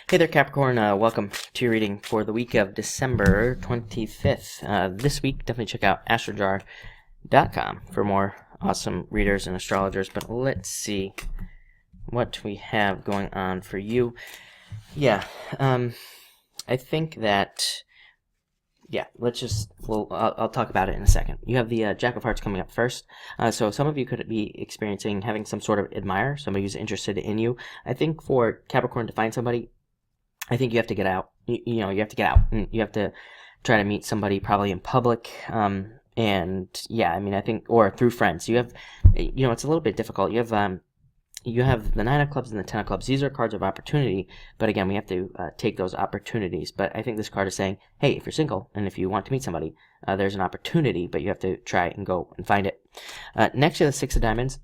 Hey there, Capricorn. Welcome to your reading for the week of December 25th. This week, definitely check out astrojar.com for more awesome readers and astrologers. But let's see what we have going on for you. I think that, I'll talk about it in a second. You have the Jack of Hearts coming up first. So some of you could be experiencing having some sort of admirer, somebody who's interested in you. I think for Capricorn to find somebody, I think you have to get out. You have to get out. You have to try to meet somebody probably in public. I think, or through friends. You have, it's a little bit difficult. You have the Nine of Clubs and the Ten of Clubs. These are cards of opportunity, but again, we have to take those opportunities. But I think this card is saying, hey, if you're single and if you want to meet somebody, there's an opportunity, but you have to try and go and find it. Next to the Six of Diamonds.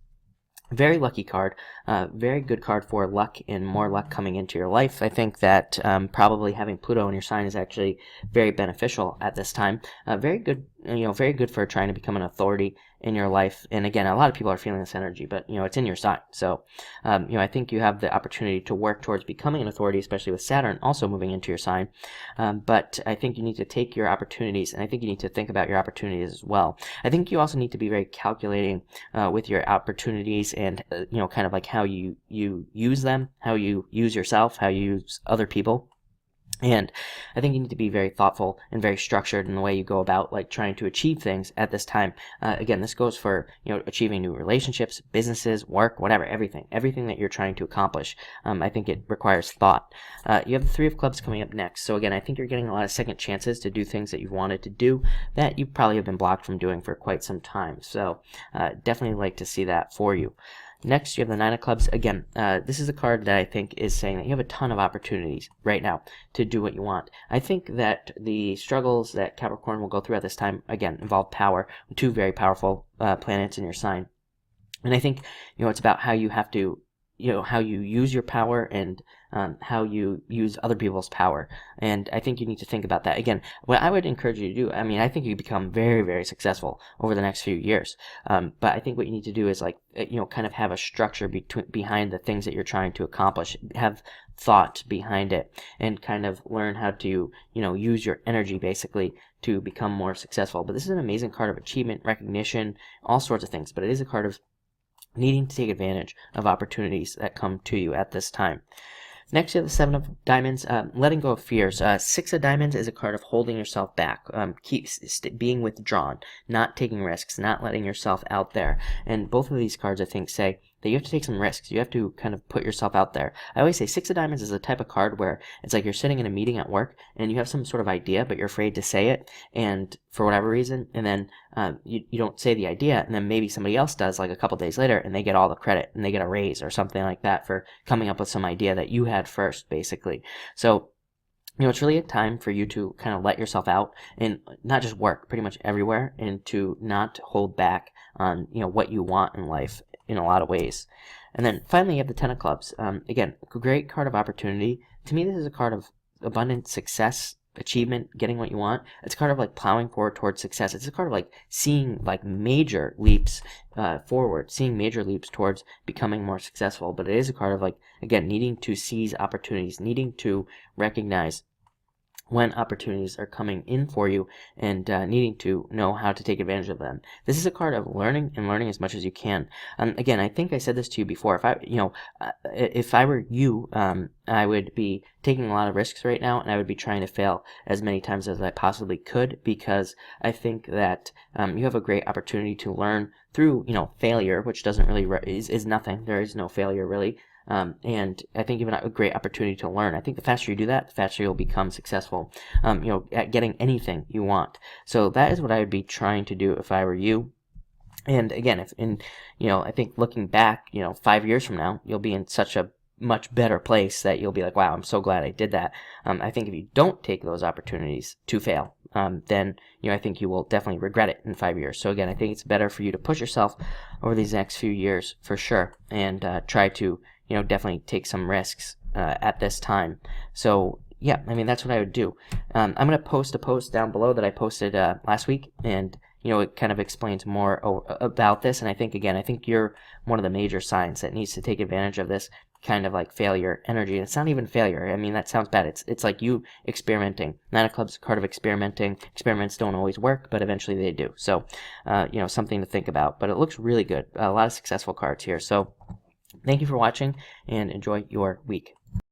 Very lucky card, very good card for luck and more luck coming into your life. I think that probably having Pluto in your sign is actually very beneficial at this time. Very good, very good for trying to become an authority in your life. And again, a lot of people are feeling this energy, but it's in your sign. So, I think you have the opportunity to work towards becoming an authority, especially with Saturn also moving into your sign. But I think you need to take your opportunities, and I think you need to think about your opportunities as well. I think you also need to be very calculating with your opportunities and, kind of like how you use them, how you use yourself, how you use other people. And I think you need to be very thoughtful and very structured in the way you go about trying to achieve things at this time. Again, this goes for achieving new relationships, businesses, work, whatever, everything that you're trying to accomplish. I think it requires thought. You have the Three of Clubs coming up next. So again, I think you're getting a lot of second chances to do things that you've wanted to do that you probably have been blocked from doing for quite some time. So definitely like to see that for you. Next, you have the Nine of Clubs. Again, this is a card that I think is saying that you have a ton of opportunities right now to do what you want. I think that the struggles that Capricorn will go through at this time, again, involve power, two very powerful planets in your sign. And I think, it's about how you have to, how you use your power and how you use other people's power. And I think you need to think about that. Again, what I would encourage you to do, I think you become very, very successful over the next few years. But I think what you need to do is kind of have a structure behind the things that you're trying to accomplish. Have thought behind it and kind of learn how to, use your energy basically to become more successful. But this is an amazing card of achievement, recognition, all sorts of things. But it is a card of needing to take advantage of opportunities that come to you at this time. Next, you have the Seven of Diamonds, letting go of fears. Six of Diamonds is a card of holding yourself back, being withdrawn, not taking risks, not letting yourself out there. And both of these cards, I think, say that you have to take some risks. You have to kind of put yourself out there. I always say Six of Diamonds is a type of card where it's like you're sitting in a meeting at work and you have some sort of idea, but you're afraid to say it, and for whatever reason, and then you don't say the idea, and then maybe somebody else does a couple days later, and they get all the credit, and they get a raise or something like that for coming up with some idea that you had first, basically. So, it's really a time for you to kind of let yourself out and not just work, pretty much everywhere, and to not hold back on, what you want in life in a lot of ways. And then finally, you have the Ten of Clubs. Again, a great card of opportunity. To me, this is a card of abundant success, achievement, getting what you want. It's a card of plowing forward towards success. It's a card of seeing major leaps forward, seeing major leaps towards becoming more successful. But it is a card of again, needing to seize opportunities, needing to recognize when opportunities are coming in for you, and needing to know how to take advantage of them. This is a card of learning and learning as much as you can. Again, I think I said this to you before. If I were you, I would be taking a lot of risks right now, and I would be trying to fail as many times as I possibly could, because I think that you have a great opportunity to learn through, failure, which doesn't really is nothing. There is no failure really. And I think even a great opportunity to learn. I think the faster you do that, the faster you'll become successful, at getting anything you want. So that is what I would be trying to do if I were you. And again, I think looking back, 5 years from now, you'll be in such a much better place that you'll be like, wow, I'm so glad I did that. I think if you don't take those opportunities to fail, then, I think you will definitely regret it in 5 years. So again, I think it's better for you to push yourself over these next few years for sure, and try to definitely take some risks at this time. So yeah, that's what I would do. I'm going to post a post down below that I posted last week, and it kind of explains more about this. And I think you're one of the major signs that needs to take advantage of this kind of like failure energy. And it's not even failure. I mean, that sounds bad. It's like you experimenting. Nine of Clubs, card of experimenting. Experiments don't always work, but eventually they do. So, something to think about. But it looks really good. A lot of successful cards here. So, thank you for watching, and enjoy your week.